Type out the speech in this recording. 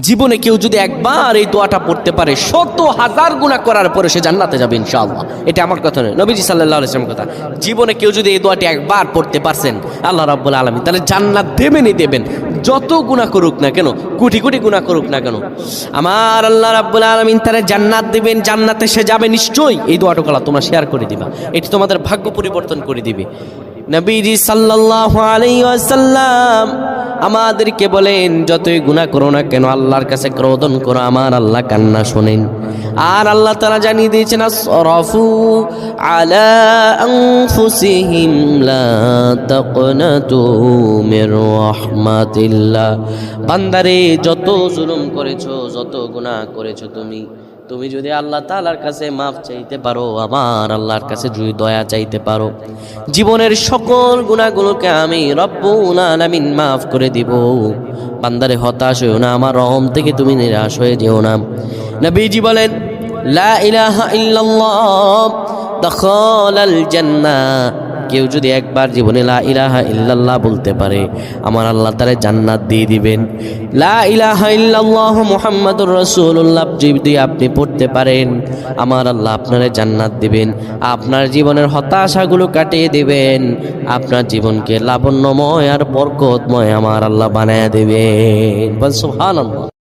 জীবনে কেউ যদি একবার এই দোয়াটা পড়তে পারে 100,000 গুনাহ করার পরে সে জান্নাতে যাবে ইনশাআল্লাহ। এটা আমার কথা নয়, নবীজি সাল্লাল্লাহু আলাইহি ওয়াসাল্লামের কথা। জীবনে কেউ যদি এই দোয়াটি একবার পড়তে পারছেন আল্লাহ রাব্বুল আলামিন তাহলে জান্নাত দেবেনই দেবেন, যত গুনাহ করুক না কেন, কোটি কোটি গুনাহ করুক না কেন, আমার আল্লাহ রাব্বুল আলামিন তারে জান্নাত দিবেন, জান্নাতে সে যাবে নিশ্চয়ই। এই দোয়াটা তোমরা শেয়ার করে দিবা, এটি তোমাদের ভাগ্য পরিবর্তন করে দিবে। নবীজি সাল্লাল্লাহু আলাইহি ওয়াসাল্লাম আমাদেরকে বলেন, যতই গুনাহ করো না কেন আল্লাহর কাছে ক্রোধন করো, আমার আল্লাহ কান্না শোনেন। আর আল্লাহ তাআলা জানিয়ে দিয়েছেন, আসরাফু আলা আনফুসিহিম লা তাকনাতু মির রাহমাতিল্লাহ। বান্দারে যত জুলুম করেছো, যত গুনাহ করেছো তুমি যদি আল্লাহ তাআলার কাছে মাফ চাইতে পারো, আমার আল্লাহর কাছে যদি দয়া চাইতে পারো, জীবনের সকল গুনাহগুলোকে আমি রব্বুল আলামিন মাফ করে দিব। বান্দারে হতাশ হইও না, আমার রহম থেকে তুমি নিরাশ হয়ে যেও না। নবীজি বলেন, লা ইলাহা ইল্লাল্লাহ দাখালাল জান্নাহ। কেউ যদি একবার জীবনে লা ইলাহা ইল্লাল্লাহ বলতে পারে, আমার আল্লাহ তাআলা জান্নাত দিয়ে দিবেন। লা ইলাহা ইল্লাল্লাহ মুহাম্মাদুর রাসূলুল্লাহ যদি আপনি পড়তে পারেন, আমার আল্লাহ আপনারে জান্নাত দিবেন, আপনার জীবনের হতাশাগুলো কাটিয়ে দিবেন, আপনার জীবনকে লাবণ্যময় আর বরকতময় আমার আল্লাহ বানায়া দিবেন। সুবহানাল্লাহ।